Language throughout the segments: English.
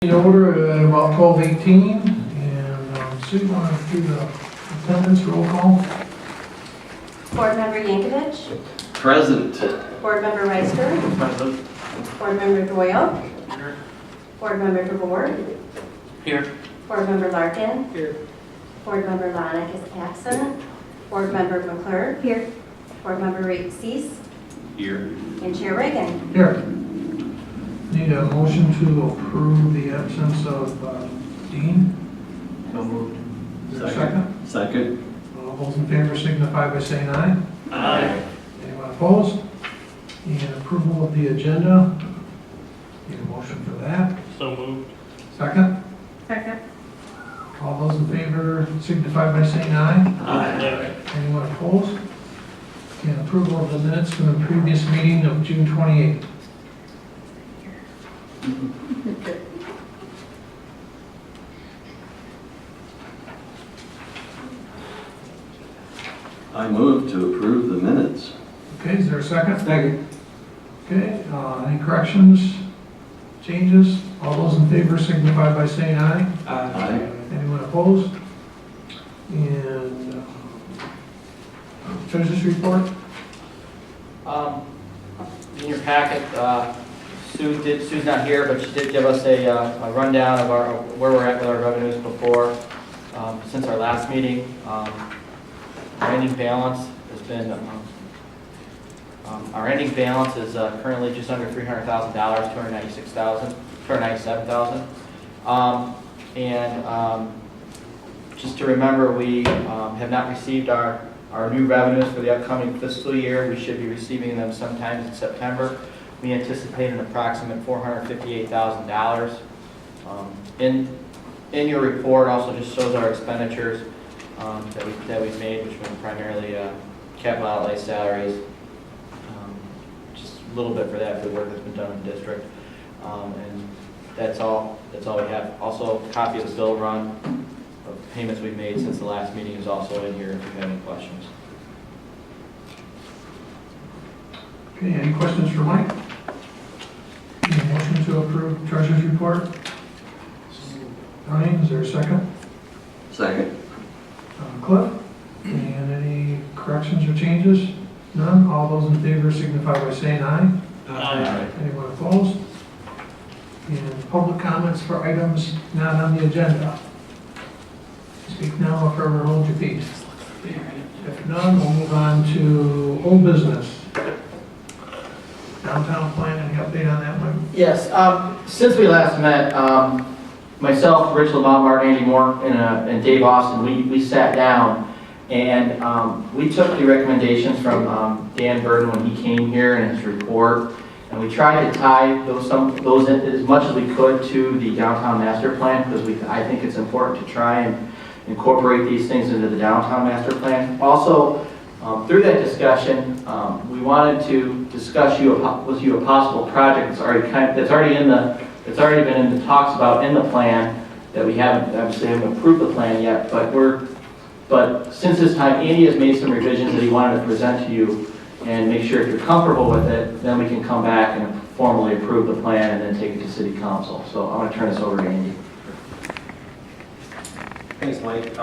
In order at about 12:18, and so you want to do the attendance roll call? Board Member Yankovic, Present. Board Member Reister, Present. Board Member Doyle, Board Member DeVore, Here. Board Member Larkin, Here. Board Member Lonick is absent, Board Member McClure, here, Board Member Cease, Here. and Chair Reagan. Here. Need a motion to approve the absence of Dean? So moved. Is there a second? Second. All those in favor signify by saying aye. Aye. Anyone opposed? And approval of the agenda. Need a motion for that. So moved. Second? Second. All those in favor signify by saying aye. Aye. Anyone opposed? And approval of the minutes from the previous meeting of June 28th. I move to approve the minutes. Okay, is there a second? Second. Okay, any corrections, changes? All those in favor signify by saying aye. Aye. Anyone opposed? And treasurer's report? In your packet, Sue's not here, but she did give us a rundown of where we're at with our revenues before, since our last meeting. Our ending balance has been, our ending balance is currently just under $300,000, $297,000. Just to remember, we have not received our new revenues for the upcoming fiscal year. We should be receiving them sometime in September. We anticipate an approximate $458,000. In your report also just shows our expenditures that we've made, which were primarily capital outlay salaries. Just a little bit for that, for the work that's been done in the district. And that's all we have. Also, a copy of the bill run of payments we've made since the last meeting is also in here if you have any questions. Okay, any questions for Mike? Any motion to approve treasurer's report? Ryan, is there a second? Second. Cliff? And any corrections or changes? None? All those in favor signify by saying aye. Aye. Anyone opposed? And public comments for items not on the agenda. Speak now or forever hold your peace. If none, we'll move on to old business. Downtown plan, any update on that one? Yes, since we last met, myself, Rich Lamont, Andy Moore, and Dave Austin, we sat down and we took the recommendations from Dan Burden when he came here in his report, and we tried to tie those in as much as we could to the downtown master plan, because I think it's important to try and incorporate these things into the downtown master plan. Also, through that discussion, we wanted to discuss with you a possible project that's already been in the talks about in the plan that we haven't approved the plan yet. But since this time, Andy has made some revisions that he wanted to present to you and make sure if you're comfortable with it, then we can come back and formally approve the plan and then take it to City Council. So I'm going to turn this over to Andy. Thanks, Mike.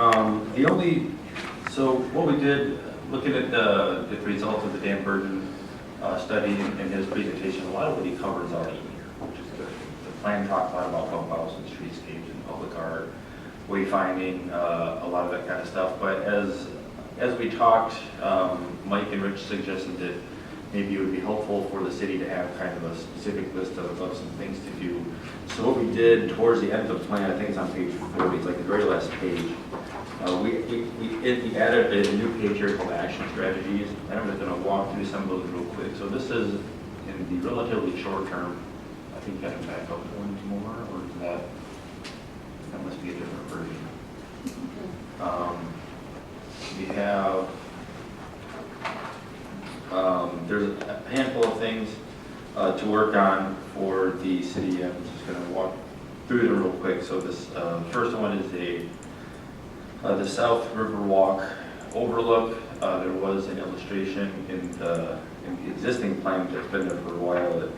So what we did, looking at the results of the Dan Burden study and his presentation, a lot of what he covers already here, which is good. The plan talks a lot about pump house and streetscapes and public art, wayfinding, a lot of that kind of stuff. But as we talked, Mike and Rich suggested that maybe it would be helpful for the city to have kind of a specific list of some things to do. So what we did towards the end of the plan, I think it's on page 40, it's like the very last page, we added a new page here called action strategies, and I'm just going to walk through some of those real quick. So this is in the relatively short term. I think you got to back up one more, or is that must be a different version. We have, there's a handful of things to work on for the city. I'm just going to walk through it real quick. So this first one is the South River Walk overlook. There was an illustration in the existing plan that's been there for a while that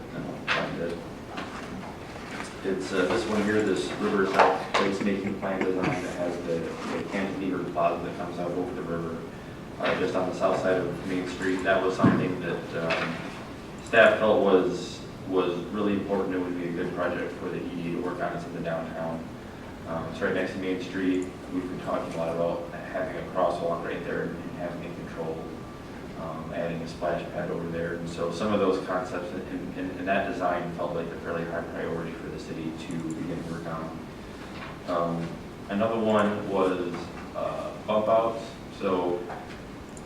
It's this one here, this riverside placemaking plant design that has the cantilever plaza that comes out over the river, just on the south side of Main Street. That was something that staff felt was really important. It would be a good project for the DDA to work on. It's in the downtown. It's right next to Main Street. We've been talking a lot about having a crosswalk right there and having it controlled, adding a splash pad over there. And so some of those concepts in that design felt like a fairly high priority for the city to begin work on. Another one was bump outs. So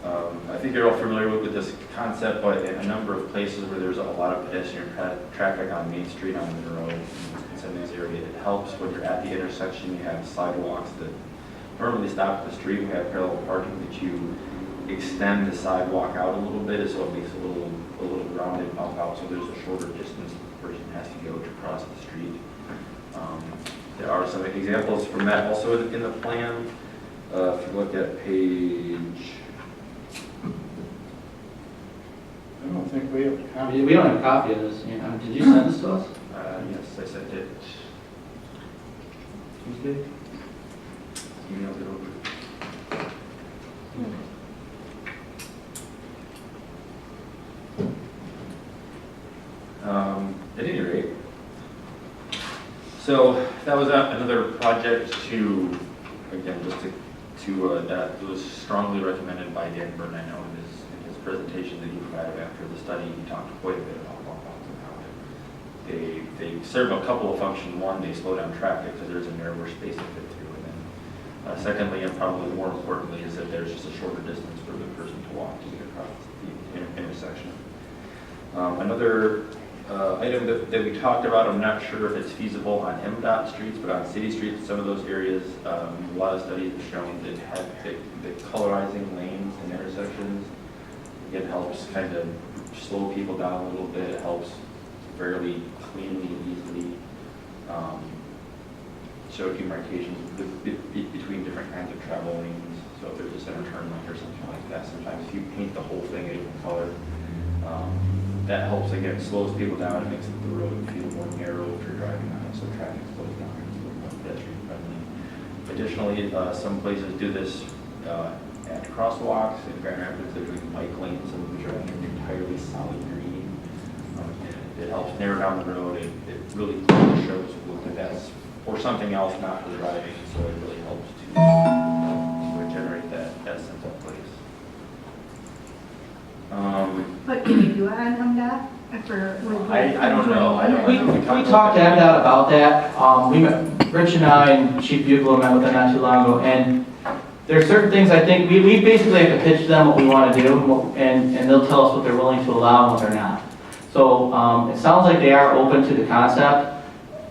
I think you're all familiar with this concept, but in a number of places where there's a lot of pedestrian traffic on Main Street, on Monroe, in some of these areas, it helps when you're at the intersection. You have sidewalks that normally stop at the street. We have parallel parking that you extend the sidewalk out a little bit, so it makes a little rounded bump out, so there's a shorter distance the person has to go to cross the street. There are some examples from that also in the plan. If you look at page, I don't think we have a copy. We don't have a copy of this. You know. Did you send this to us? yes, I sent it. Tuesday? Emailed it over. At any rate, so that was another project to, again, that was strongly recommended by Dan Burton. I know in his presentation that he provided after the study, he talked quite a bit about bump outs and how they serve a couple of functions. One, they slow down traffic because there's a narrower space to fit through, and then secondly, and probably more importantly, is that there's just a shorter distance for the person to walk to get across the intersection. Another item that we talked about, I'm not sure if it's feasible on MDOT streets, but on city streets, some of those areas, a lot of studies have shown that colorizing lanes and intersections, it helps kind of slow people down a little bit. It helps fairly cleanly and easily show demarcations between different kinds of travel lanes. So if there's a center turn lane or something like that, sometimes if you paint the whole thing a different color, that helps, again, slows people down. It makes the road feel more narrow if you're driving on it, so traffic slows down and it's a little more pedestrian friendly. Additionally, some places do this at crosswalks. In Grand Rapids, they're doing bike lanes, and which are entirely solid green. It helps narrow down the road. It really shows that that's for something else, not for driving, so it really helps to generate that sense of place. But can you do it on MDOT? I don't know. We talked to MDOT about that. Rich and I and Chief Bugler met with them not too long ago, and there are certain things I think we basically have to pitch to them what we want to do, and they'll tell us what they're willing to allow and what they're not. So it sounds like they are open to the concept.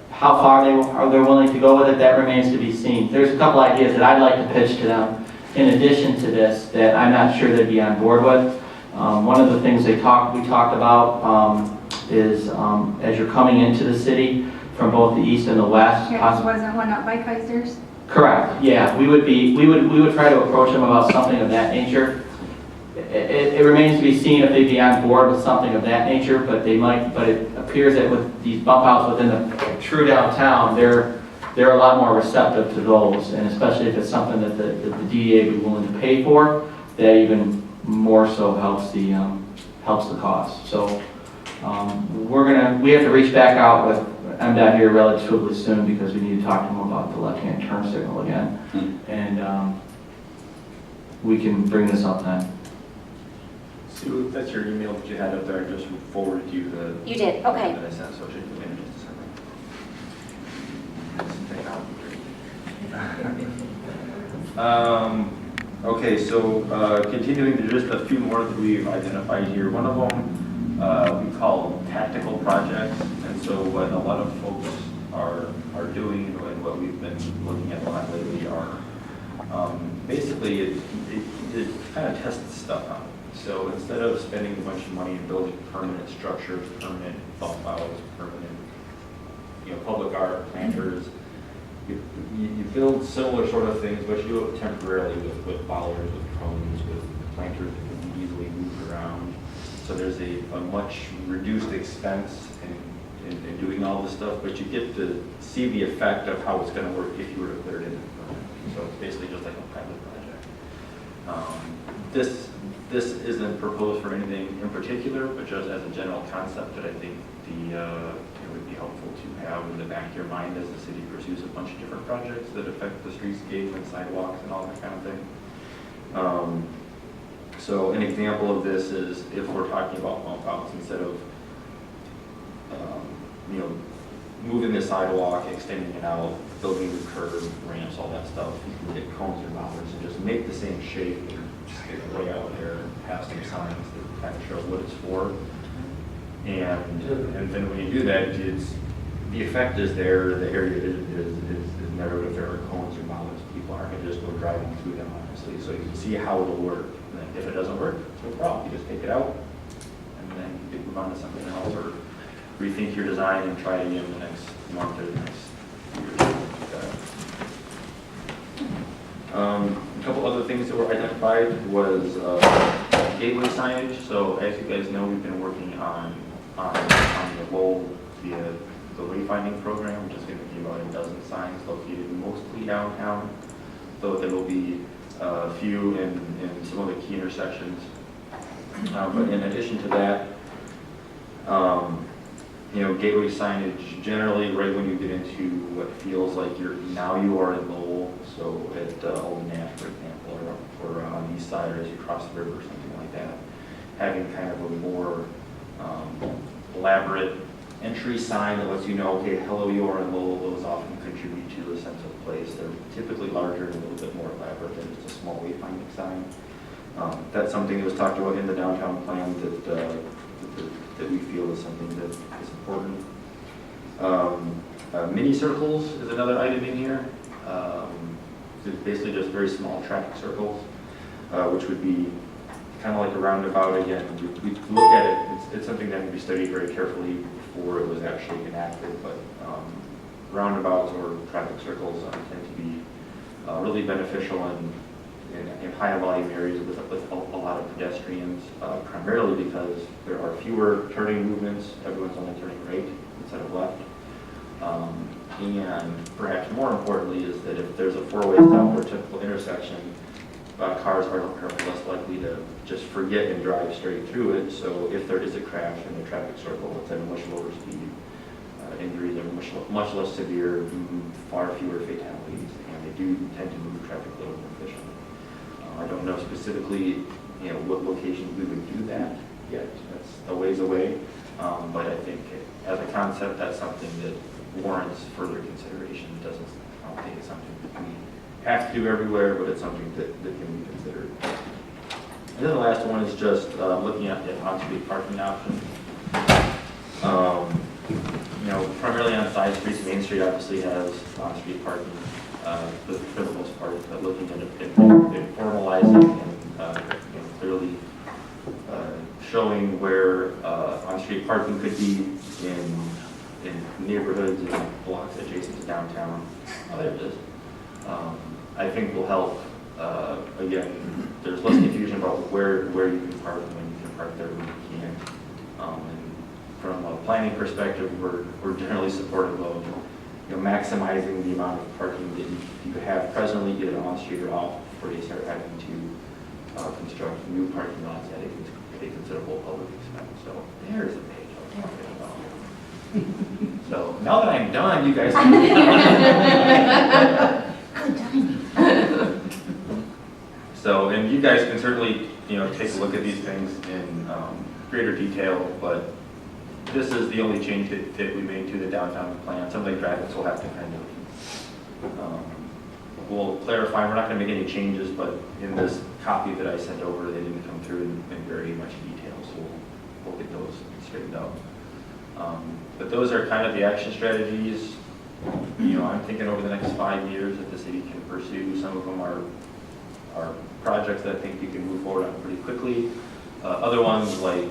How far they're willing to go with it, that remains to be seen. There's a couple ideas that I'd like to pitch to them in addition to this that I'm not sure they'd be on board with. One of the things we talked about is as you're coming into the city from both the east and the west. Wasn't one up by Kaiser's? Correct. Yeah, we would try to approach them about something of that nature. It remains to be seen if they'd be on board with something of that nature, but they might. But it appears that with these bump outs within the true downtown, they're a lot more receptive to those, and especially if it's something that the DDA would be willing to pay for, that even more so helps the cost. So we have to reach back out with MDOT here relatively soon because we need to talk to them about the left-hand turn signal again, and we can bring this up then. Sue, that's your email that you had up there. I just forwarded you the. You did, okay. That I sent, so it should come in just a second. Okay, so continuing, there's just a few more that we've identified here. One of them we call tactical projects, and so what a lot of folks are doing and what we've been looking at a lot lately are basically it kind of tests stuff out. So instead of spending a bunch of money and building permanent structures, permanent bump outs, permanent public art planters, you build similar sort of things, but you do it temporarily with bollards, with cones, with planters that can be easily moved around. So there's a much reduced expense in doing all this stuff, but you get to see the effect of how it's gonna work if you were to put it in. So it's basically just like a pilot project. This isn't proposed for anything in particular, but just as a general concept that I think it would be helpful to have in the back of your mind as the city pursues a bunch of different projects that affect the streetscape and sidewalks and all that kind of thing. So an example of this is if we're talking about bump outs, instead of moving the sidewalk, extending it out, building the curb, ramps, all that stuff, you can get cones or bollards and just make the same shape and just get it way out there, have some signs that kind of show what it's for. And then when you do that, the effect is there, the area is narrowed if there are cones or bollards. People aren't going to just go driving through them, honestly. So you can see how it'll work. And then if it doesn't work, no problem. You just take it out, and then you can move on to something else, or rethink your design and try it again the next month or the next year. A couple other things that were identified was gateway signage. So as you guys know, we've been working on the Lowell via the wayfinding program, which is going to be about a dozen signs located mostly downtown, though there will be a few in some of the key intersections. But in addition to that, gateway signage generally right when you get into what feels like you are in Lowell, so at Old Nash, for example, or on the east side, or as you cross the river or something like that, having kind of a more elaborate entry sign that lets you know, okay, hello, you are in Lowell. Those often contribute to a sense of place. They're typically larger and a little bit more elaborate than just a small wayfinding sign. That's something that was talked about in the downtown plan that we feel is something that is important. Mini circles is another item in here. It's basically just very small traffic circles, which would be kind of like a roundabout again. We look at it, it's something that can be studied very carefully before it was actually enacted, but roundabouts or traffic circles tend to be really beneficial in high volume areas with a lot of pedestrians, primarily because there are fewer turning movements. Everyone's only turning right instead of left. And perhaps more importantly is that if there's a four-way stop or typical intersection, cars are less likely to just forget and drive straight through it. So if there is a crash in the traffic circle, it's at a much lower speed. Injuries are much less severe, far fewer fatalities, and they do tend to move traffic a little more efficiently. I don't know specifically, what locations we would do that yet. That's a ways away. But I think as a concept, that's something that warrants further consideration. I don't think it's something that we have to do everywhere, but it's something that can be considered. And then the last one is just looking at the on-street parking options. Primarily on side streets, Main Street obviously has on-street parking for the most part, but looking at it formalizing and clearly showing where on-street parking could be in neighborhoods and blocks adjacent to downtown. There it is. I think will help. Again, there's less confusion about where you can park and when you can park there when you can't. And from a planning perspective, we're generally supportive of maximizing the amount of parking that you have presently, either on the street or off, before you start having to construct new parking lots at a considerable public expense. So there's the page I was talking about. So now that I'm done, you guys can. Good timing. So, and you guys can certainly, take a look at these things in greater detail, but this is the only change that we made to the downtown plan. Some of the graphics will have to kind of, we'll clarify. We're not going to make any changes, but in this copy that I sent over, they didn't come through in very much detail, so we'll get those straightened out. But those are kind of the action strategies. I'm thinking over the next 5 years that the city can pursue. Some of them are projects that I think you can move forward on pretty quickly. Other ones like,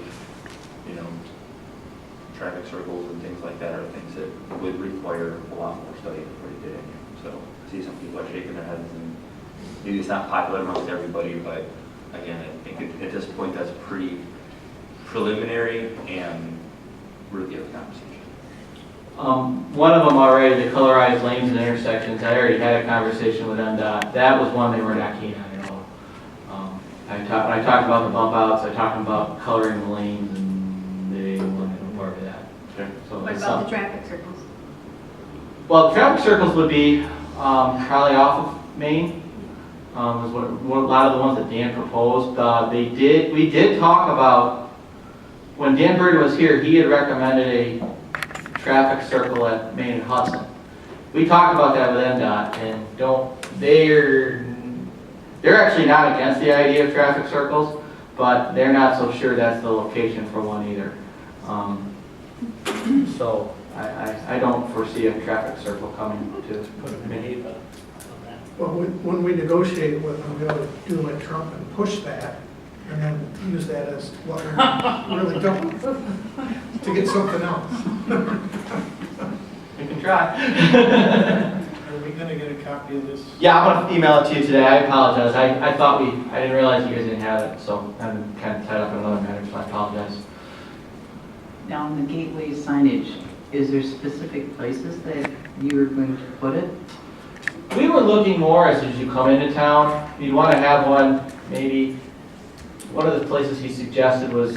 traffic circles and things like that are things that would require a lot more study before you did it. So I see some people are shaking their heads, and maybe it's not popular amongst everybody, but again, I think at this point that's pretty preliminary and worthy of conversation. One of them already, the colorized lanes and intersections, I already had a conversation with MDOT. That was one they were not keen on at all. When I talked about the bump outs, I talked about coloring the lanes, and they wanted no part of that. Okay. So What it's about the some- traffic circles? Well, the traffic circles would be probably off of Main. Is what a lot of the ones that Dan proposed. We did talk about, when Dan Burden was here, he had recommended a traffic circle at Main and Hudson. We talked about that with MDOT, and they're actually not against the idea of traffic circles, but they're not so sure that's the location for one either. So I don't foresee a traffic circle coming to Main. Well, when we negotiate with them, we ought to do like Trump and push that, and then use that as what we're really doing, to get something else. We can try. Are we gonna get a copy of this? Yeah, I'm gonna email it to you today. I apologize. I thought I didn't realize you guys didn't have it, so I'm kind of tied up in another matter, so I apologize. Now, on the gateway signage, is there specific places that you are going to put it? We were looking more as you come into town. You'd want to have one, maybe, one of the places he suggested was,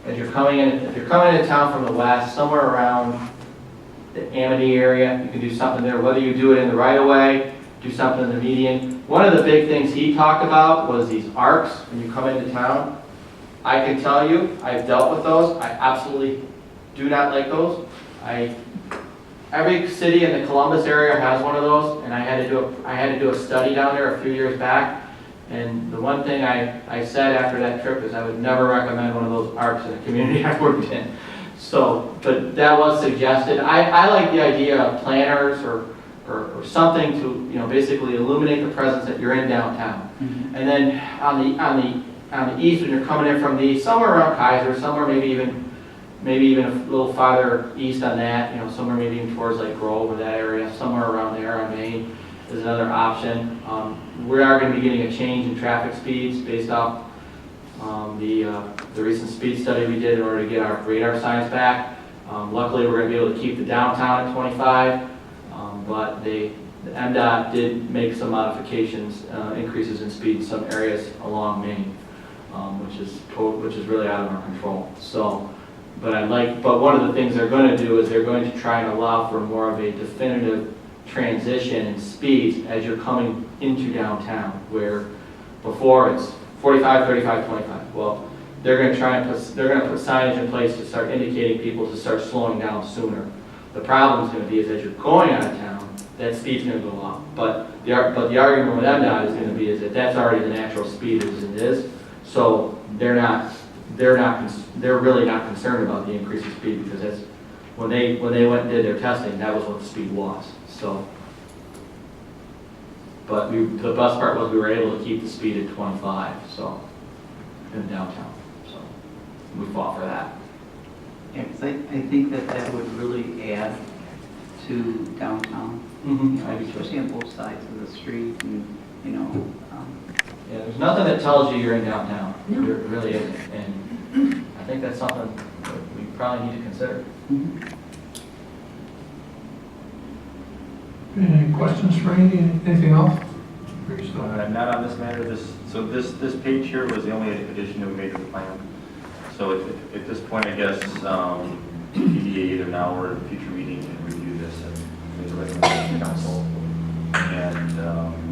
as you're coming in, if you're coming into town from the west, somewhere around the Amity area, you can do something there, whether you do it in the right of way, do something in the median. One of the big things he talked about was these arcs when you come into town. I can tell you, I've dealt with those. I absolutely do not like those. Every city in the Columbus area has one of those, and I had to do a study down there a few years back. And the one thing I said after that trip is I would never recommend one of those arcs in a community I worked in. So, but that was suggested. I like the idea of planters or something to, basically illuminate the presence that you're in downtown. Mm-hmm. And then on the east, when you're coming in from the east, somewhere around Kaiser, somewhere maybe even a little farther east on that, somewhere maybe even towards like Grove or that area, somewhere around there on Main is another option. We are going to be getting a change in traffic speeds based off the recent speed study we did in order to get our radar signs back. Luckily, we're going to be able to keep the downtown at 25, but the MDOT did make some modifications, increases in speed in some areas along Main, which is really out of our control. So. But one of the things they're going to do is they're going to try and allow for more of a definitive transition in speeds as you're coming into downtown, where before it's 45, 35, 25. Well, they're going to put signage in place to start indicating people to start slowing down sooner. The problem is going to be is as you're going out of town, that speed's going to go up. But the argument with MDOT is going to be is that that's already the natural speed as it is. So they're really not concerned about the increase in speed, because that's when they went and did their testing, that was what the speed was. So, but the best part was we were able to keep the speed at 25. So in downtown. So we fought for that. Yeah, 'cause I think that would really add to downtown, especially on both sides of the street, and Yeah, there's nothing that tells you you're in downtown. No. There really isn't, and I think that's something that we probably need to consider. Any questions for Andy? Anything else? Not on this matter. This page here was the only addition that we made to the plan. So at this point, I guess, DDA either now or at a future meeting can review this and make a recommendation to council. And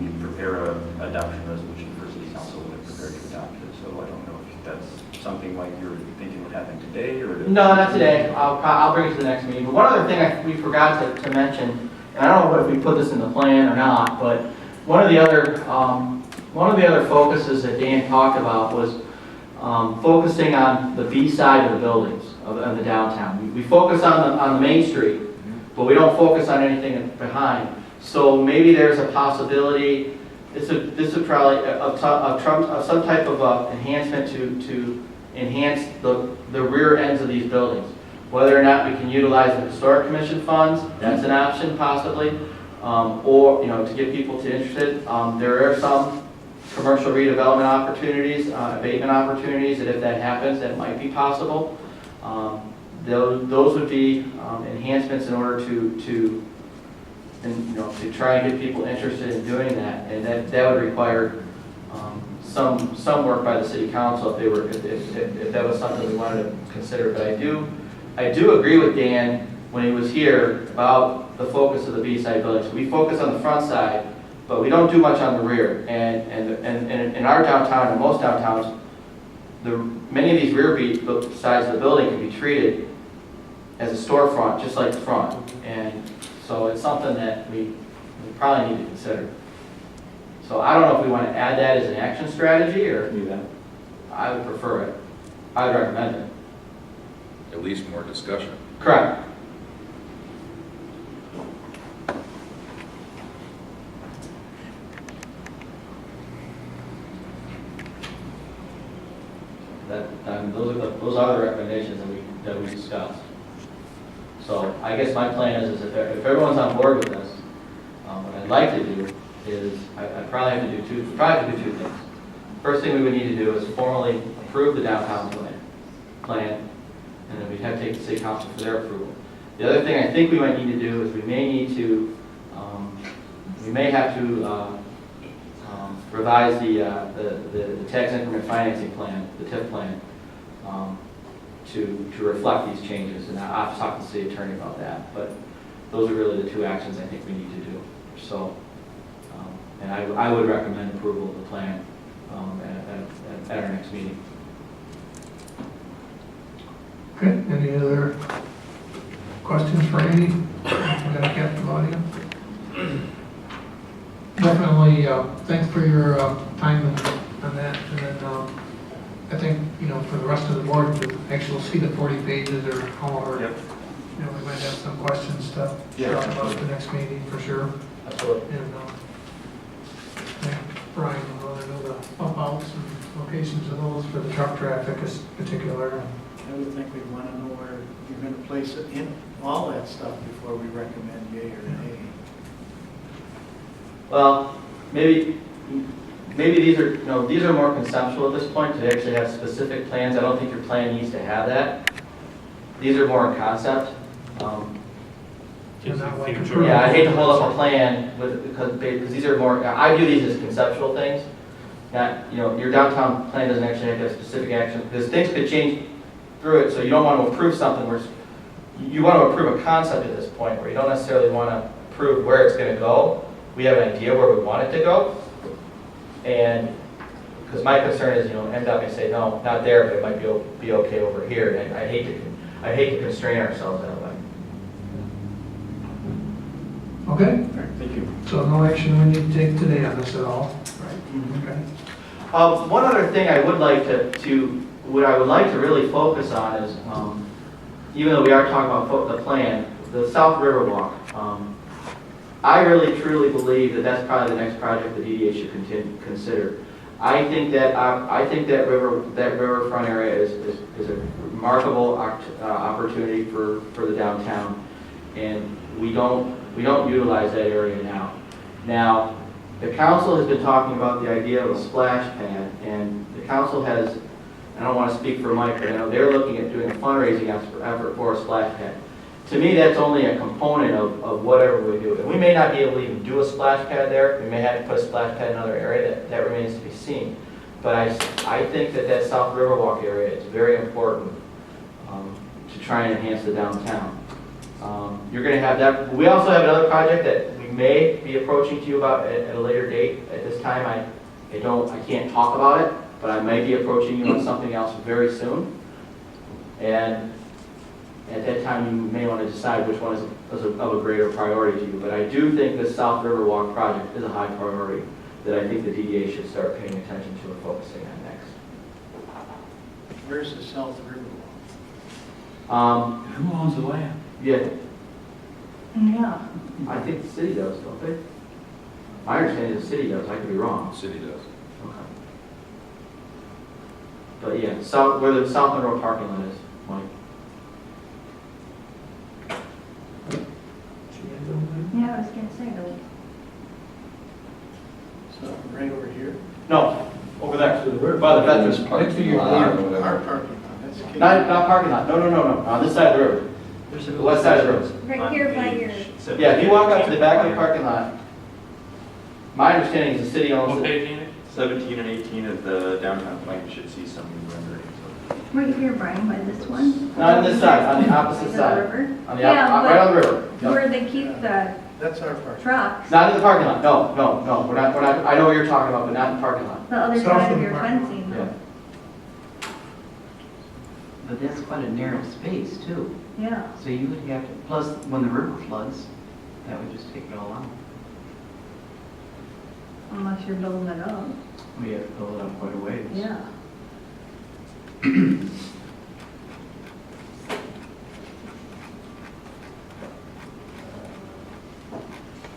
we prepare a adoption resolution for city council when it's prepared to adopt it. So I don't know if that's something like you're thinking would happen today, or? No, not today. I'll bring it to the next meeting. But one other thing we forgot to mention, and I don't know if we put this in the plan or not, but one of the other focuses that Dan talked about was focusing on the B side of the buildings of the downtown. We focus on the main street, but we don't focus on anything behind. So maybe there's a possibility. This would probably of some type of enhancement to enhance the rear ends of these buildings. Whether or not we can utilize the historic commission funds, that's an option possibly, or to get people to interested. There are some commercial redevelopment opportunities, abatement opportunities, that if that happens, that might be possible. those would be enhancements in order to try and get people interested in doing that. And that would require some work by the city council if that was something we wanted to consider. But I do agree with Dan when he was here about the focus of the B-side buildings. We focus on the front side, but we don't do much on the rear. And in our downtown and most downtowns, many of these rear sides of the building can be treated as a storefront, just like the front. And so it's something that we probably need to consider. So I don't know if we want to add that as an action strategy, or I would prefer it. I would recommend it. At least more discussion. Correct. Those are the recommendations that we discussed. So I guess my plan is if everyone's on board with this, what I'd like to do is I probably have to do two things. First thing we would need to do is formally approve the downtown plan, and then we'd have to take the city council for their approval. The other thing I think we might need to do is we may have to revise the tax increment financing plan, the TIF plan, to reflect these changes. And I'll have to talk to the city attorney about that. But those are really the two actions I think we need to do. So, and I would recommend approval of the plan at our next meeting. Okay, any other questions for Andy? We got a captive audience. Definitely, thanks for your time on that. And then I think, for the rest of the board to actually see the 40 pages or however, Yep. We might have some questions to talk about at the next meeting for sure. Absolutely. And I think Brian will want to know the bump outs and locations of those for the truck traffic is particular. I would think we'd want to know where you're going to place it in, all that stuff before we recommend yea or nay. Well, maybe these are more conceptual at this point to actually have specific plans. I don't think your plan needs to have that. These are more in concept. Yeah, I hate to hold up a plan because these are more. I view these as conceptual things. Not, your downtown plan doesn't actually have to have specific action because things could change through it. So you don't want to approve something where you want to approve a concept at this point where you don't necessarily want to approve where it's going to go. We have an idea where we want it to go, and because my concern is, end up and say no, not there, but it might be okay over here. And I hate to constrain ourselves that way. Okay, Thank you. so no action we need to take today on this at all? Right. Okay. One other thing I would like what I would like to really focus on is, even though we are talking about the plan, the South River Walk. I really truly believe that that's probably the next project the DDA should consider. I think that riverfront area is a remarkable opportunity for the downtown, and we don't utilize that area now. Now, the council has been talking about the idea of a splash pad, and the council has, I don't want to speak for Mike, but I know they're looking at doing a fundraising effort for a splash pad. To me, that's only a component of whatever we do. And we may not be able to even do a splash pad there. We may have to put a splash pad in another area. That remains to be seen. But I think that South Riverwalk area is very important to try and enhance the downtown. You're going to have that. We also have another project that we may be approaching to you about at a later date. At this time, I can't talk about it, but I may be approaching you on something else very soon. And at that time, you may want to decide which one is of a greater priority to you. But I do think this South Riverwalk project is a high priority that I think the DDA should start paying attention to and focusing on next. Where's the South River Who owns the land? Yeah, Yeah. I think the city does, don't they? My understanding is the city does. I could be wrong. The city does. Okay. But yeah, where the South Monroe parking lot is, Mike. Yeah, I was gonna say though. So right over here? No, over there, by the Veterans Park. Next to your Our parking lot, that's Not parking lot, no, on this side of the road. There's a The west side of the road. Right here by your, Yeah, if you walk up to the back of the parking lot, my understanding is the city owns What it. page, Andy? 17 and 18 of the downtown plan, you should see some renderings of. right here, Brian, by this one. Not on this side, on the opposite The side. river. On the, Yeah, right on the river. but No. where they keep the That's our part. trucks, Not in the parking lot, no, we're not, I know what you're talking about, but not in the parking lot. the other South side of of the your parking lot. fencing Yeah. though. But that's quite a narrow space too. Yeah. So you would have to, plus when the river floods, that would just take it all out. Unless you're building it up. We have to build it up quite a ways. Yeah.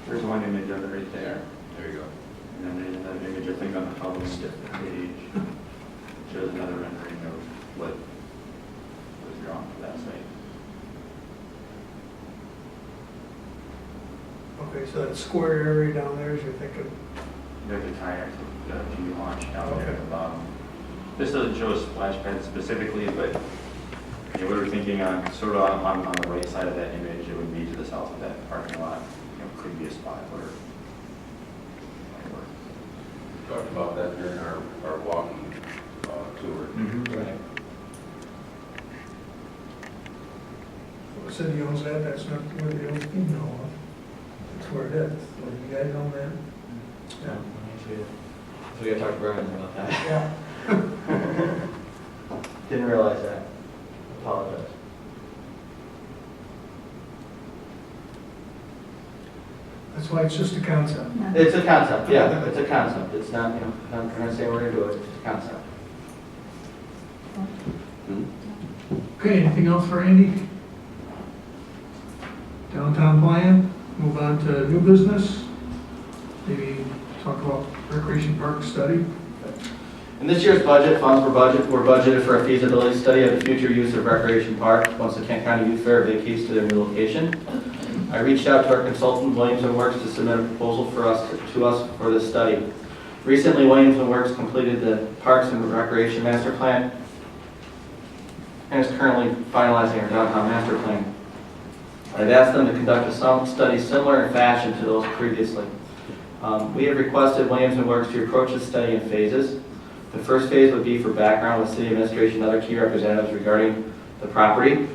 There's one image of it right there. There you go. And then there's another image, I think, on the following page. Shows another rendering of what was drawn for that site. Okay, so that square area down there, as you're thinking, There's a kayak to be launched down there Okay. at the bottom. This doesn't show a splash pad specifically, but we were thinking on, sort of on the right side of that image, it would be to the south of that parking lot. Could be a spot where. Talked about that during our walking tour. Right. the city owns that, that's not where the old female was. That's where it is. So you guys own that? So we gotta talk to Brian about that. Yeah. Didn't realize that. Apologize. That's why it's just a concept. It's a concept, yeah, it's a concept. It's not, I'm not saying we're gonna do it, it's just a concept. Okay, anything else for Andy? Downtown plan, move on to new business. Maybe talk about recreation park study. In this year's budget, funds were budgeted for a feasibility study of the future use of Recreation Park once the Kent County Youth Fair vacates to their new location. I reached out to our consultant, Williams & Works, to submit a proposal to us for this study. Recently, Williams & Works completed the Parks and Recreation Master Plan and is currently finalizing our downtown master plan. I've asked them to conduct a study similar in fashion to those previously. We have requested Williams & Works to approach the study in phases. The first phase would be for background with city administration and other key representatives regarding the property.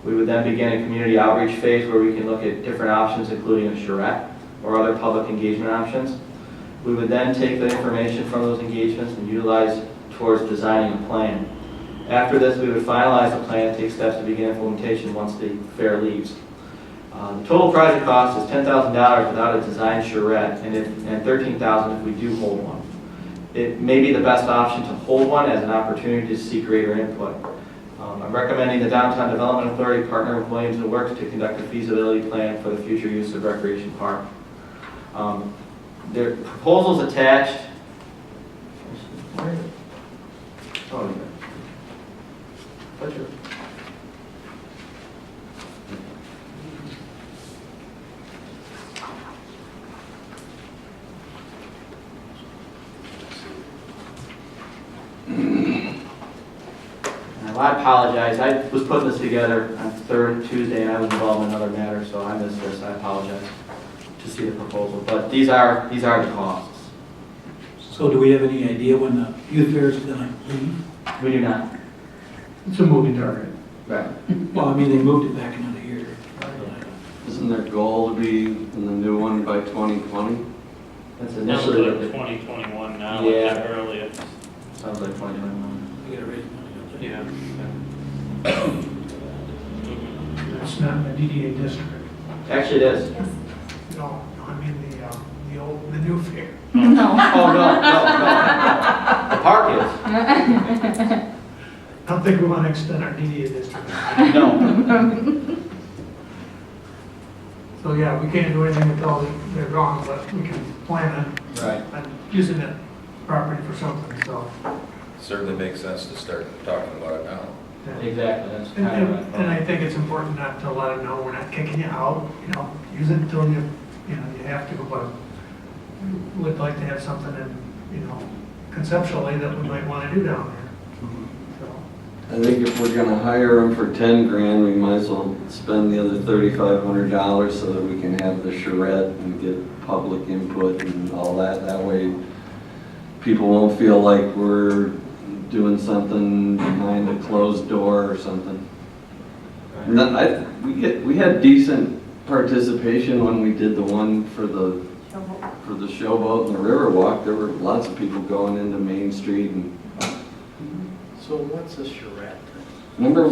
We would then begin a community outreach phase where we can look at different options, including a charrette or other public engagement options. We would then take the information from those engagements and utilize towards designing a plan. After this, we would finalize the plan and take steps to begin implementation once the fair leaves. The total project cost is $10,000 without a design charrette and $13,000 if we do hold one. It may be the best option to hold one as an opportunity to seek greater input. I'm recommending the Downtown Development Authority partner with Williams & Works to conduct a feasibility plan for the future use of Recreation Park. Their proposals attached. Oh, yeah. Pleasure. I apologize. I was putting this together on third Tuesday, and I was involved in another matter, so I missed this. I apologize to see the proposal, but these are the costs. So do we have any idea when the youth fair is going to leave? We do not. It's a moving target. Right. Well, I mean, they moved it back another year. Isn't their goal to be in the new one by 2020? That's Sounds initially what like they- 2021 now, Yeah. at the earliest. sounds like 2021. We gotta raise money, don't they? Yeah. It's not in the DDA district. Actually, it is. Yes. No, I mean the new fair. Oh, no. The park is. I don't think we want to extend our DDA district. No. So yeah, we can't do anything until they're gone, but we can plan Right. on using that property for something, so. Certainly makes sense to start talking about it now. yeah. Exactly. That's And, kind of and, and I think it's important not to let them know we're not kicking you out, use it until you have to, but we would like to have something in, conceptually that we might want to do down there. So, I think if we're gonna hire them for 10 grand, we might as well spend the other $3,500 so that we can have the charrette and get public input and all that. That way, people won't feel like we're doing something behind a closed door or something. We had decent participation when we did the one for the showboat and the Riverwalk. There were lots of people going into Main Street and, So what's a charrette? remember?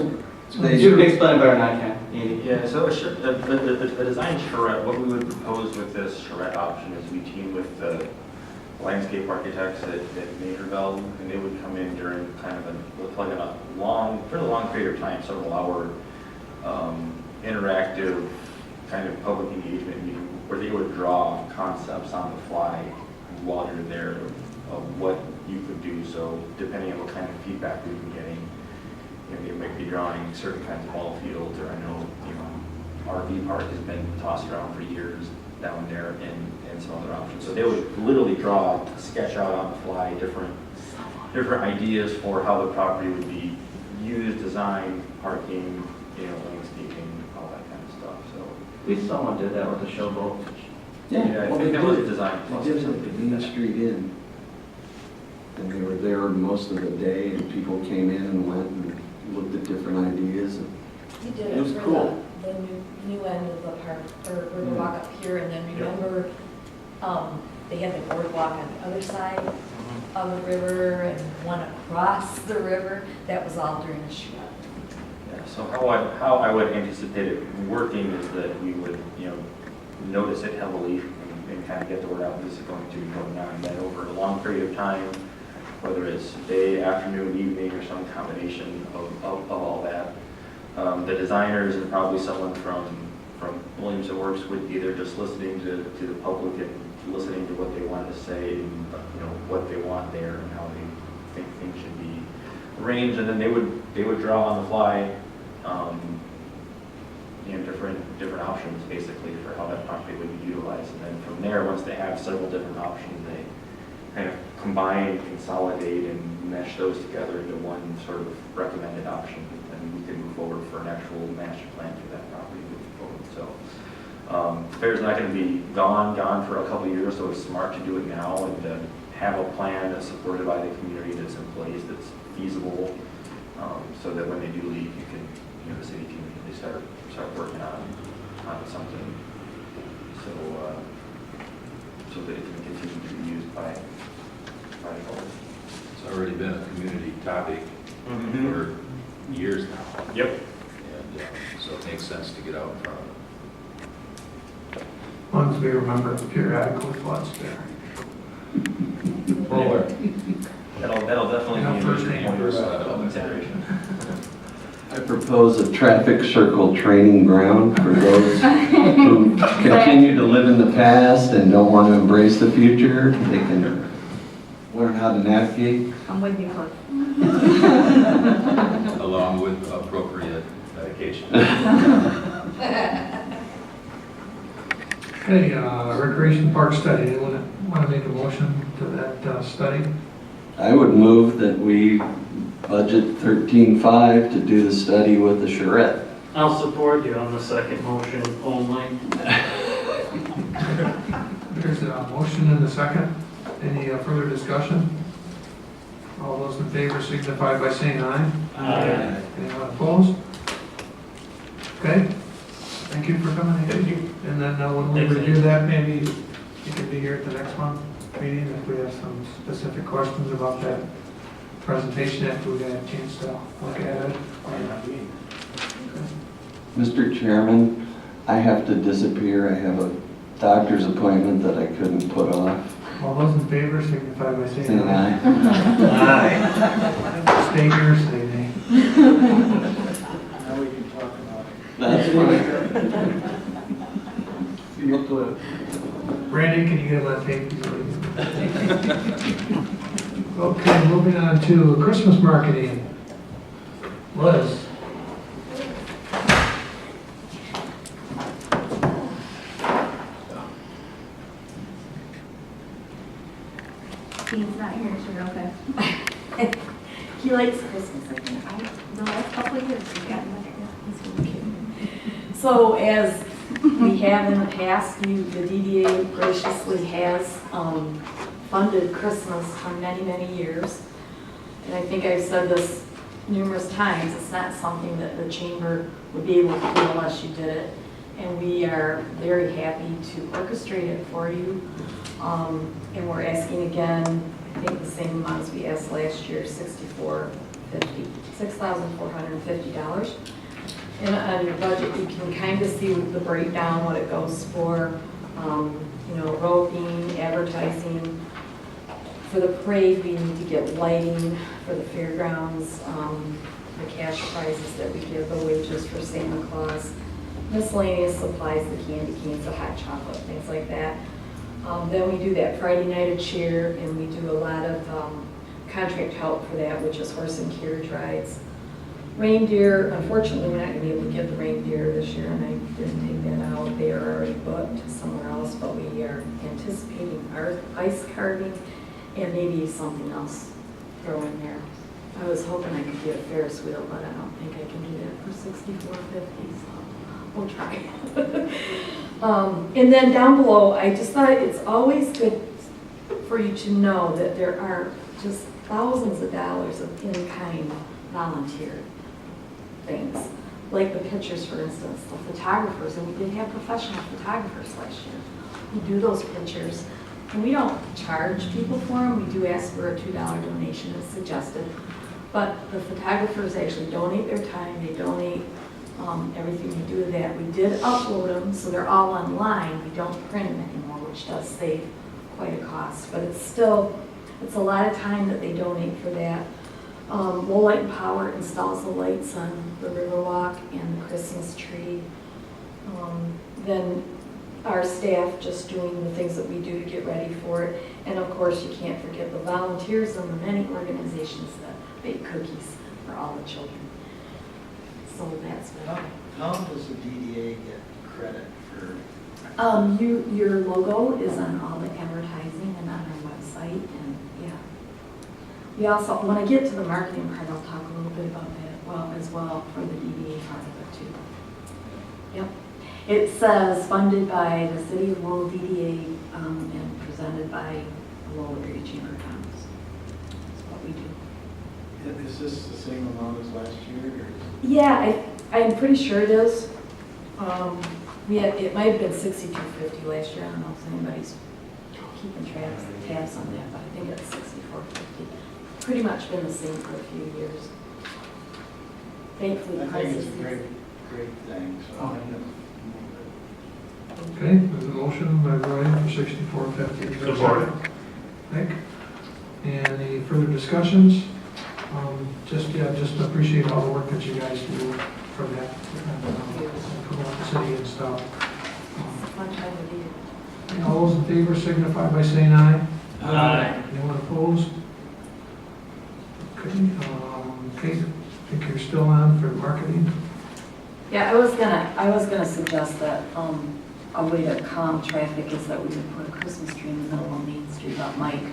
You can explain better than I can, Andy. Yeah, so a design charrette, what we would propose with this charrette option is we team with the landscape architects at Majorville, and they would come in during kind of fairly long period of time, several hour, interactive kind of public engagement meeting where they would draw concepts on the fly while you're there of what you could do. So depending on what kind of feedback we've been getting, they might be drawing certain kinds of ball fields, or I know, RV park has been tossed around for years down there, and some other options. So they would literally draw, sketch out on the fly different ideas for how the property would be used, designed, parking, landscaping, all that kind of stuff. So Someone did that with the showboat. I well, think they that was a did. design They process. did it at Main Street Inn. And they were there most of the day, and people came in and went and looked at different ideas. We did It it was for cool. the new end of the park, or Riverwalk up here, and then remember, they had the boardwalk on the other side of the river and one across the river. That was all during a shoot. Yeah, so how I would anticipate it working is that we would, notice it heavily and kind of get the word out, this is going to be going on, and then over a long period of time, whether it's day, afternoon, evening, or some combination of all that, the designers and probably someone from Williams and Works would be there just listening to the public and listening to what they want to say and what they want there and how they think things should be arranged, and then they would draw on the fly different options basically for how that property would be utilized, and then from there, once they have several different options, they kind of combine, consolidate, and mesh those together into one sort of recommended option, and we can move forward for an actual master plan for that property moving forward. So fair's not going to be gone for a couple of years, so it's smart to do it now and to have a plan that's supported by the community, that's in place, that's feasible, so that when they do leave, the city can really start working on something, so that it can continue to be used by the public. It's already been a community topic for years now. Yep. And so it makes sense to get out in front of it. Once we remember the periodical floods there. That'll definitely be First a name. point of consideration. I propose a traffic circle training ground for those who continue to live in the past and don't want to embrace the future. They can learn how to navigate. I'm with you, Cliff. Along with appropriate medication. Okay, recreation park study, anyone want to make a motion to that study? I would move that we budget 13.5 to do the study with the charrette. I'll support you on the second motion only. There's a motion and a second. Any further discussion? All those in favor signify by saying aye. Aye. Anyone opposed? Okay, thank you for coming in. Thank you. And then when we Thanks, review Andy. that, maybe you can be here at the next month meeting if we have some specific questions about that presentation after we got a chance to look at it. Mr. Chairman, I have to disappear. I have a doctor's appointment that I couldn't put off. All those in favor signify by saying Saying aye. aye. Stay here, say nay. Now we can talk about it. That's fine. Brandon, can you get that tape? Okay, moving on to Christmas marketing. Liz. He's not here, so you're okay. He likes Christmas, I think. No, that's a couple of years. Yeah, he's really kidding. So as we have in the past, the DDA graciously has funded Christmas for many, many years. And I think I've said this numerous times, it's not something that the chamber would be able to do unless you did it. And we are very happy to orchestrate it for you. And we're asking again, I think the same amount as we asked last year, $6,450. And on your budget, you can kind of see the breakdown, what it goes for, roping, advertising. For the parade, we need to get lighting for the fairgrounds, the cash prizes that we give, the wages for Santa Claus, miscellaneous supplies, the candy canes, the hot chocolate, things like that. Then we do that Friday night of cheer, and we do a lot of contract help for that, which is horse and carriage rides. Reindeer, unfortunately, we're not going to be able to get the reindeer this year, and I didn't take that out. They are already booked somewhere else, but we are anticipating our ice carving and maybe something else throw in there. I was hoping I could get a Ferris wheel, but I don't think I can do that for $6,450, so we'll try. And then down below, I just thought it's always good for you to know that there are just thousands of dollars of in-kind volunteer things. Like the pictures, for instance, the photographers, and we did have professional photographers last year who do those pictures. And we don't charge people for them. We do ask for a $2 donation as suggested. But the photographers actually donate their time. They donate everything we do with that. We did upload them, so they're all online. We don't print them anymore, which does save quite a cost. But it's a lot of time that they donate for that. Lowell Light and Power installs the lights on the Riverwalk and the Christmas tree. Then our staff just doing the things that we do to get ready for it. And of course, you can't forget the volunteers and the many organizations that bake cookies for all the children. So that's what. How does the DDA get credit for? Your logo is on all the advertising and on our website, and yeah. We also, when I get to the marketing part, I'll talk a little bit about that as well for the DDA part of it too. Yep. It says funded by the City of Lowell DDA and presented by the Lowell Area Chamber of Commerce. That's what we do. Is this the same amount as last year? Or Yeah, I'm pretty sure it is. It might have been $6,250 last year. I don't know if anybody's keeping tabs on that, but I think it's $6,450. Pretty much been the same for a few years. Thankfully, I the think prices. it's a great thing. So Oh, okay, there's a motion by Brian for $6,450. Support. Nick? Any further discussions? Just appreciate all the work that you guys do for that, promote the city and stuff. Fun time of year. All those in favor signify by saying aye. Aye. Anyone opposed? Okay, Kate, I think you're still on for marketing. Yeah, I was gonna suggest that a way to calm traffic is that we would put a Christmas tree in the middle of Main Street, but Mike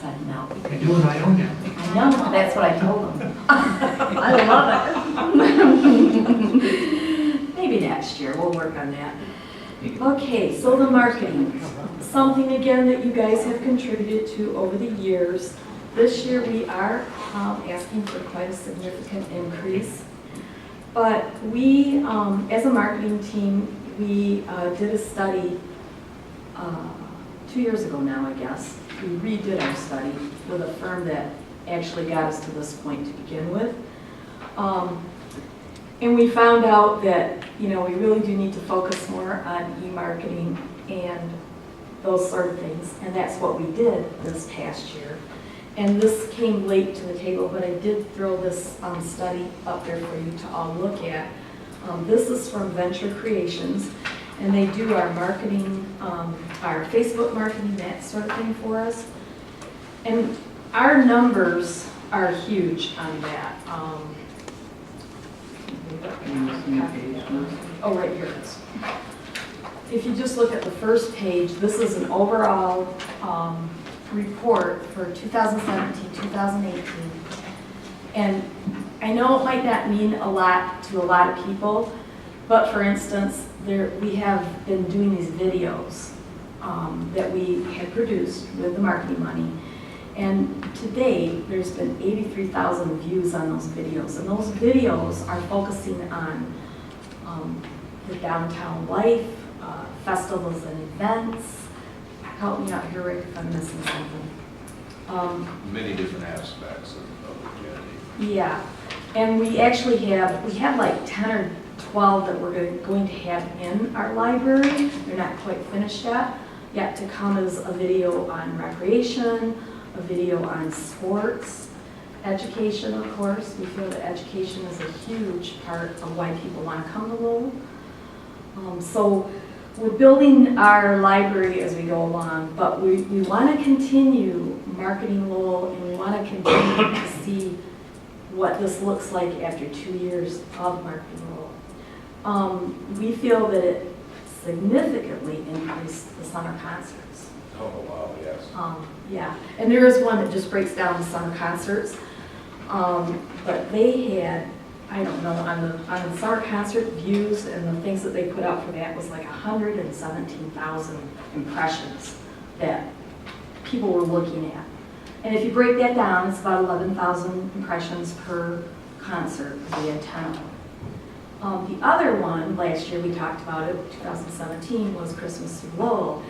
said no. I do and I own it. I know, that's what I told him. I love it. Maybe next year, we'll work on that. Okay, so the marketing, something again that you guys have contributed to over the years. This year we are asking for quite a significant increase. But we, as a marketing team, we did a study 2 years ago now, I guess. We redid our study with a firm that actually got us to this point to begin with. And we found out that, we really do need to focus more on e-marketing and those sort of things. And that's what we did this past year. And this came late to the table, but I did throw this study up there for you to all look at. This is from Venture Creations, and they do our marketing, our Facebook marketing, that sort of thing for us. And our numbers are huge on that. Oh, right here it is. If you just look at the first page, this is an overall report for 2017, 2018. And I know it might not mean a lot to a lot of people, but for instance, we have been doing these videos that we had produced with the marketing money. And to date, there's been 83,000 views on those videos. And those videos are focusing on the downtown life, festivals and events. Help me out here, Rick, if I'm missing something. Many different aspects of the community. Yeah, and we actually have like 10 or 12 that we're going to have in our library. They're not quite finished yet to come as a video on recreation, a video on sports, education, of course. We feel that education is a huge part of why people want to come to Lowell. So we're building our library as we go along, but we want to continue marketing Lowell, and we want to continue to see what this looks like after 2 years of marketing Lowell. We feel that it significantly increased the summer concerts. Oh, wow, yes. Yeah, and there is one that just breaks down the summer concerts. But they had, I don't know, on the summer concert views and the things that they put out for that was like 117,000 impressions that people were looking at. And if you break that down, it's about 11,000 impressions per concert, because we had 10 of them. The other one, last year we talked about it, 2017, was Christmas through Lowell.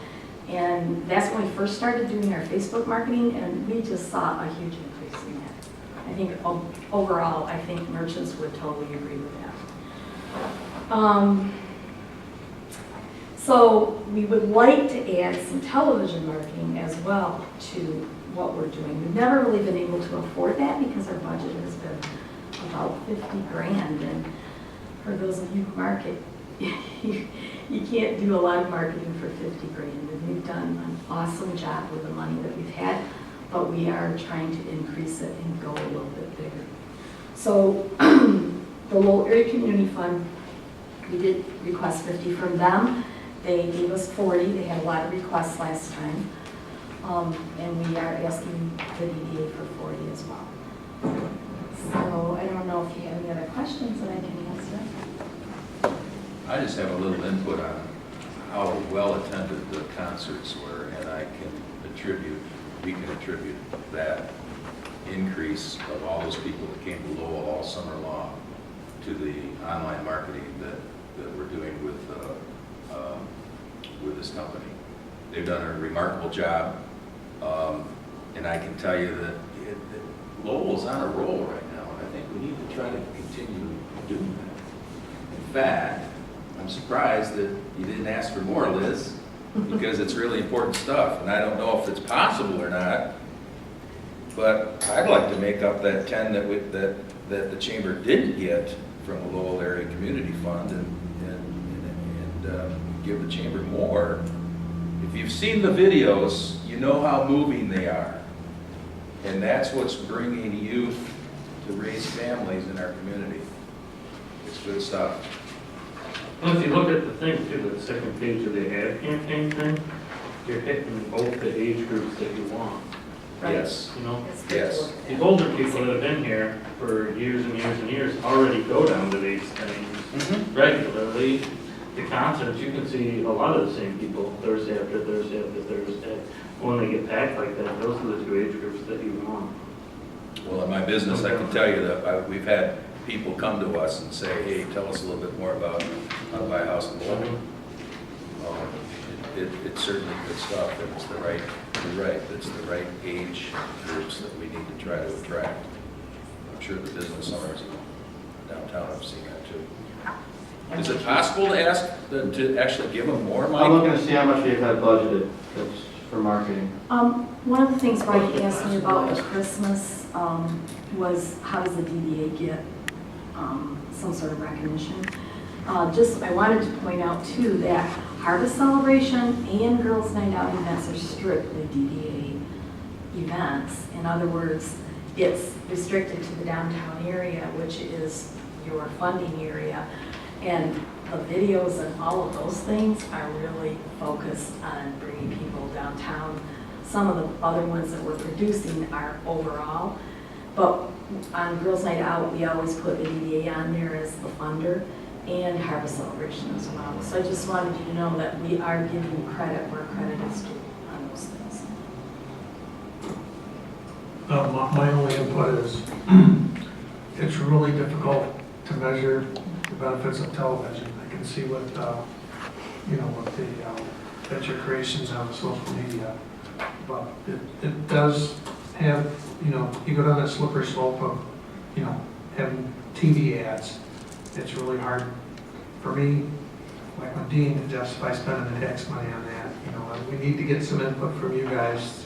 And that's when we first started doing our Facebook marketing, and we just saw a huge increase in that. I think overall, I think merchants would totally agree with that. So we would like to add some television marketing as well to what we're doing. We've never really been able to afford that because our budget has been about 50 grand. And for those of you who market, you can't do a lot of marketing for 50 grand. And we've done an awesome job with the money that we've had, but we are trying to increase it and go a little bit bigger. So the Lowell Area Community Fund, we did request 50 from them. They gave us 40. They had a lot of requests last time. And we are asking the DDA for 40 as well. So I don't know if you have any other questions that I can answer. I just have a little input on how well attended the concerts were, and we can attribute that increase of all those people that came to Lowell all summer long to the online marketing that we're doing with this company. They've done a remarkable job, and I can tell you that Lowell's on a roll right now, and I think we need to try to continue doing that. In fact, I'm surprised that you didn't ask for more, Liz, because it's really important stuff, and I don't know if it's possible or not, but I'd like to make up that 10 that the chamber didn't get from the Lowell Area Community Fund and give the chamber more. If you've seen the videos, you know how moving they are, and that's what's bringing youth to raise families in our community. It's good stuff. Well, if you look at the thing too, the second page of the ad campaign thing, you're hitting both the age groups that you want. Right. Yes. You know, It's good to Yes. look at. these older people that have been here for years and years and years already go down to these things regularly. The concerts, you can see a lot of the same people Thursday after Thursday after Thursday. When they get packed like that, those are the two age groups that you want. Well, in my business, I can tell you that we've had people come to us and say, hey, tell us a little bit more about how to buy a house in Lowell. It's certainly good stuff, and it's it's the right age groups that we need to try to attract. I'm sure the business owners downtown have seen that too. Is it possible to ask to actually give them more money? I'm looking to see how much we've had budgeted for marketing. One of the things Mike asked me about with Christmas was how does the DDA get some sort of recognition? I wanted to point out too that Harvest Celebration and Girls Night Out events are strictly DDA events. In other words, it's restricted to the downtown area, which is your funding area. And the videos and all of those things are really focused on bringing people downtown. Some of the other ones that we're producing are overall. But on Girls Night Out, we always put the DDA on there as the funder and Harvest Celebration as well. So I just wanted you to know that we are giving credit where credit is due on those things. My only input is, it's really difficult to measure the benefits of television. I can see what, what the venture creations on social media. But it does have, you go down that slippery slope of, having TV ads. It's really hard for me, like when Dean, to justify spending the tax money on that. And we need to get some input from you guys,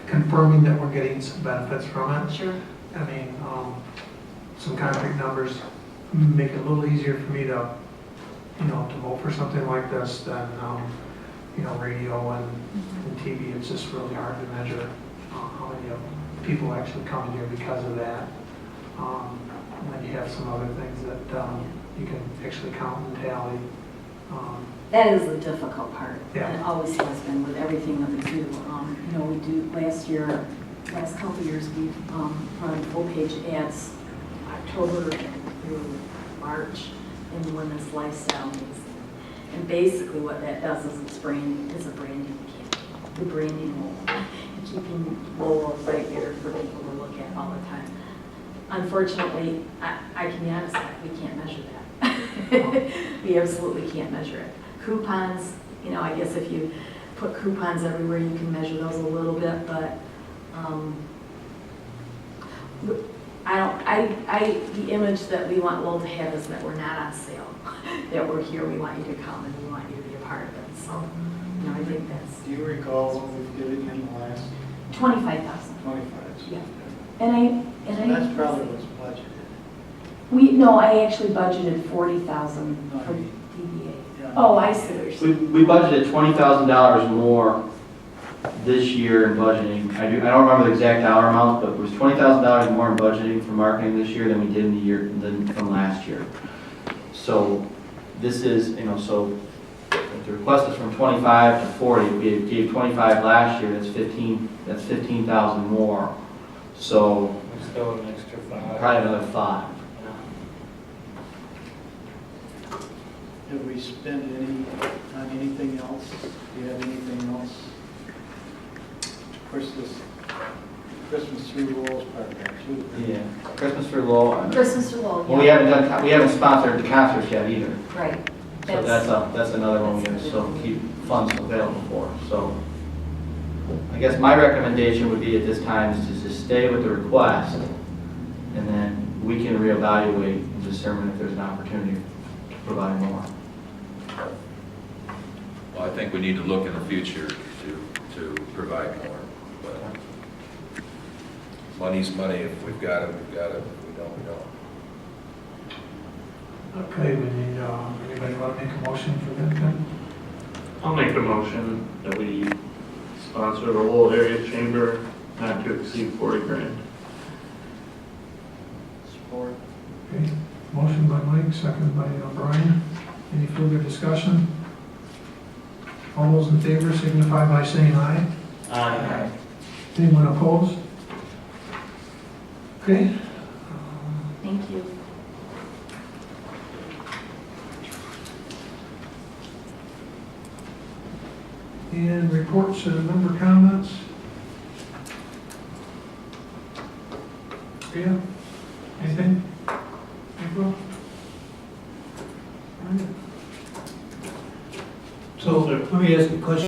confirming that we're getting some benefits from it. Sure. I mean, some concrete numbers make it a little easier for me to, to vote for something like this than, radio and TV. It's just really hard to measure how many people actually come in here because of that. And then you have some other things that you can actually count and tally. That is the difficult part. Yeah. And it always has been with everything that we do. We do, last couple of years, we've run full-page ads October through March in the women's lifestyle magazine. And basically what that does is it's a branding campaign. The branding Lowell. And keeping Lowell right there for people to look at all the time. Unfortunately, I can be honest, we can't measure that. We absolutely can't measure it. Coupons, I guess if you put coupons everywhere, you can measure those a little bit, but the image that we want Lowell to have is that we're not on sale, that we're here, we want you to come and we want you to be a part of it. So, I think that's. Do you recall what we've given in the last 25,000. 25? Yeah. And So that's probably what's budgeted. I actually budgeted 40,000 for DDA. Yeah. Oh, I see what you're saying. We budgeted $20,000 more this year in budgeting. I don't remember the exact dollar amount, but it was $20,000 more in budgeting for marketing this year than we did from last year. So this is, so if the request is from 25 to 40, we gave 25 last year, that's 15,000 more. So There's still an extra 5. probably another 5. Have we spent on anything else? Do you have anything else? Of course, this Christmas tree Lowell is part of that too. Yeah, Christmas for Lowell. Christmas to Lowell, Well, we haven't sponsored the concerts yet either. Right. So that's another one we have to still keep funds available for. So I guess my recommendation would be at this time is to just stay with the request, and then we can reevaluate and determine if there's an opportunity to provide more. Well, I think we need to look in the future to provide more. But money's money. If we've got it, we've got it. If we don't, we don't. Okay, we need, anybody want to make a motion for that then? I'll make a motion that we sponsor the Lowell Area Chamber not to exceed 40 grand. Support. Okay, motion by Mike, second by Brian. Any further discussion? All those in favor signify by saying aye. Aye. Anyone opposed? Okay. Thank you. And reports and member comments. Yeah, anything?